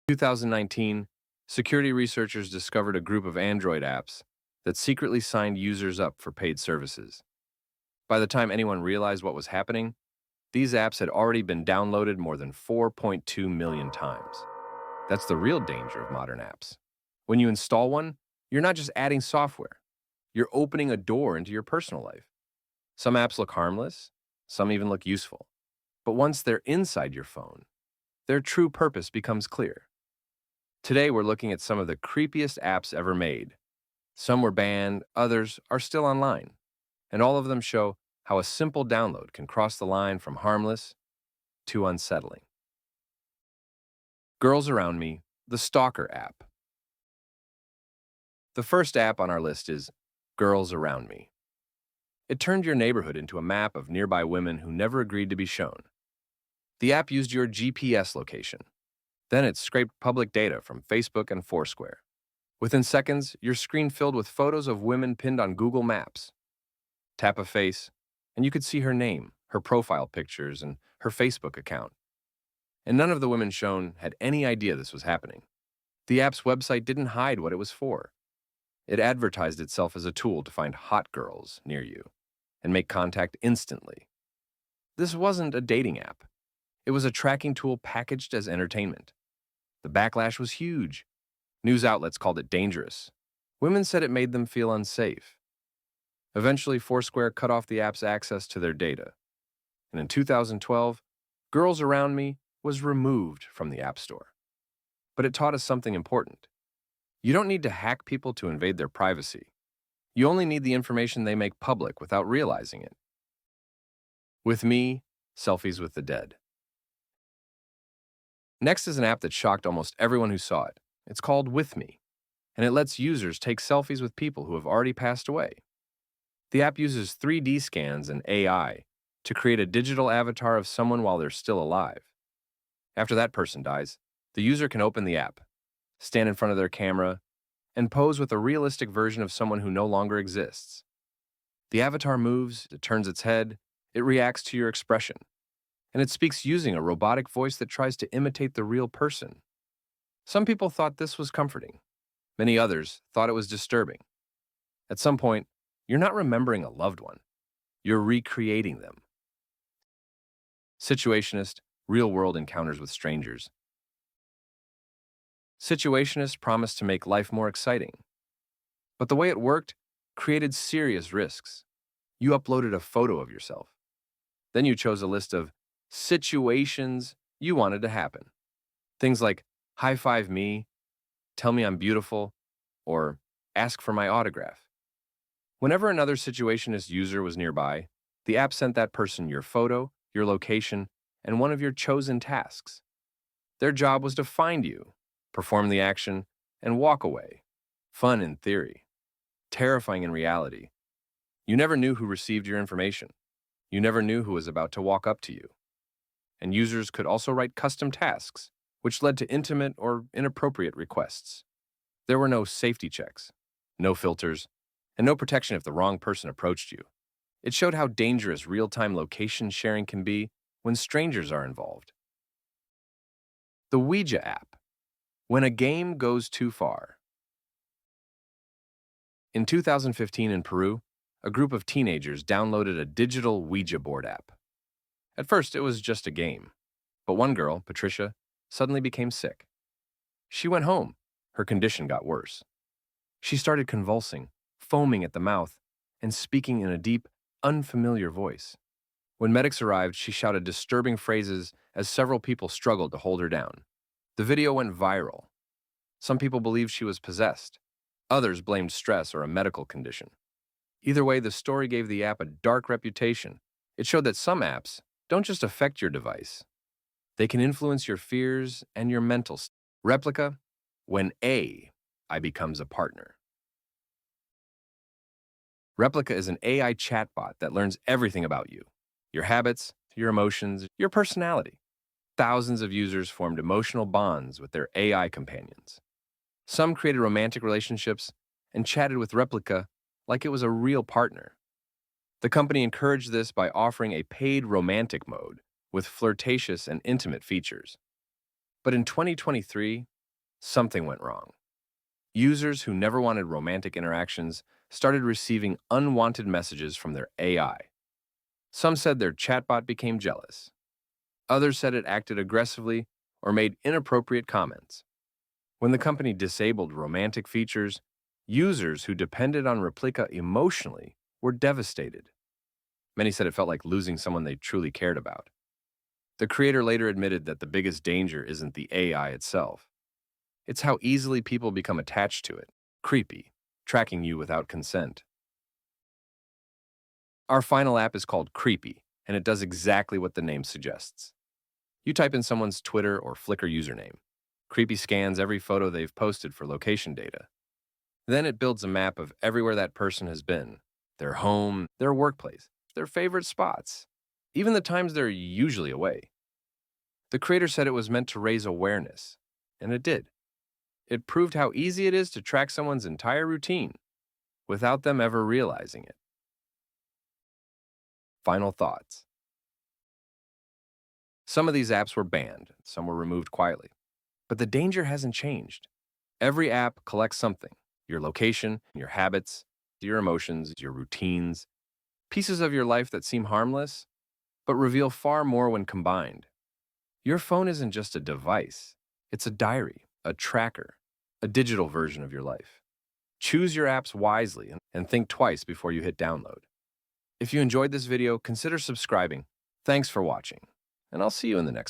2019, security researchers discovered a group of Android apps that secretly signed users up for paid services. By the time anyone realized what was happening, these apps had already been downloaded more than 4.2 million times. That's the real danger of modern apps. When you install one, you're not just adding software, you're opening a door into your personal life. Some apps look harmless, some even look useful. But once they're inside your phone, their true purpose becomes clear. Today, we're looking at some of the creepiest apps ever made. Some were banned, others are still online, and all of them show how a simple download can cross the line from harmless to unsettling. Girls Around Me, the Stalker app. The first app on our list is Girls Around Me. It turned your neighborhood into a map of nearby women who never agreed to be shown. The app used your GPS location. Then it scraped public data from Facebook and Foursquare. Within seconds, your screen filled with photos of women pinned on Google Maps. Tap a face, and you could see her name, her profile pictures, and her Facebook account. And none of the women shown had any idea this was happening. The app's website didn't hide what it was for. It advertised itself as a tool to find hot girls near you and make contact instantly. This wasn't a dating app. It was a tracking tool packaged as entertainment. The backlash was huge. News outlets called it dangerous. Women said it made them feel unsafe. Eventually, Foursquare cut off the app's access to their data. And in 2012, Girls Around Me was removed from the App Store. But it taught us something important. You don't need to hack people to invade their privacy. You only need the information they make public without realizing it. With Me, Selfies with the Dead. Next is an app that shocked almost everyone who saw it. It's called With Me, and it lets users take selfies with people who have already passed away. The app uses 3D scans and AI to create a digital avatar of someone while they're still alive. After that person dies, the user can open the app, stand in front of their camera, and pose with a realistic version of someone who no longer exists. The avatar moves, it turns its head, it reacts to your expression, and it speaks using a robotic voice that tries to imitate the real person. Some people thought this was comforting. Many others thought it was disturbing. At some point, you're not remembering a loved one. You're recreating them. Situationist, real-world encounters with strangers. Situationists promised to make life more exciting. But the way it worked created serious risks. You uploaded a photo of yourself. Then you chose a list of situations you wanted to happen. Things like high five me, tell me I'm beautiful, or ask for my autograph. Whenever another situationist user was nearby, the app sent that person your photo, your location, and one of your chosen tasks. Their job was to find you, perform the action, and walk away. Fun in theory. Terrifying in reality. You never knew who received your information. You never knew who was about to walk up to you. And users could also write custom tasks, which led to intimate or inappropriate requests. There were no safety checks, no filters, and no protection if the wrong person approached you. It showed how dangerous real-time location sharing can be when strangers are involved. The Ouija app. When a game goes too far. In 2015 in Peru, a group of teenagers downloaded a digital Ouija board app. At first, it was just a game. But one girl, Patricia, suddenly became sick. She went home. Her condition got worse. She started convulsing, foaming at the mouth, and speaking in a deep, unfamiliar voice. When medics arrived, she shouted disturbing phrases as several people struggled to hold her down. The video went viral. Some people believed she was possessed. Others blamed stress or a medical condition. Either way, the story gave the app a dark reputation. It showed that some apps don't just affect your device. They can influence your fears and your mental state. Replica, when AI becomes a partner. Replica is an AI chatbot that learns everything about you, your habits, your emotions, your personality. Thousands of users formed emotional bonds with their AI companions. Some created romantic relationships and chatted with Replica like it was a real partner. The company encouraged this by offering a paid romantic mode with flirtatious and intimate features. But in 2023, something went wrong. Users who never wanted romantic interactions started receiving unwanted messages from their AI. Some said their chatbot became jealous. Others said it acted aggressively or made inappropriate comments. When the company disabled romantic features, users who depended on Replika emotionally were devastated. Many said it felt like losing someone they truly cared about. The creator later admitted that the biggest danger isn't the AI itself. It's how easily people become attached to it, creepy, tracking you without consent. Our final app is called Creepy, and it does exactly what the name suggests. You type in someone's Twitter or Flickr username. Creepy scans every photo they've posted for location data. Then it builds a map of everywhere that person has been, their home, their workplace, their favorite spots, even the times they're usually away. The creator said it was meant to raise awareness, and it did. It proved how easy it is to track someone's entire routine without them ever realizing it. Final thoughts. Some of these apps were banned, some were removed quietly. But the danger hasn't changed. Every app collects something: your location, your habits, your emotions, your routines, pieces of your life that seem harmless, but reveal far more when combined. Your phone isn't just a device, it's a diary, a tracker, a digital version of your life. Choose your apps wisely and think twice before you hit download. If you enjoyed this video, consider subscribing. Thanks for watching, and I'll see you in the next one.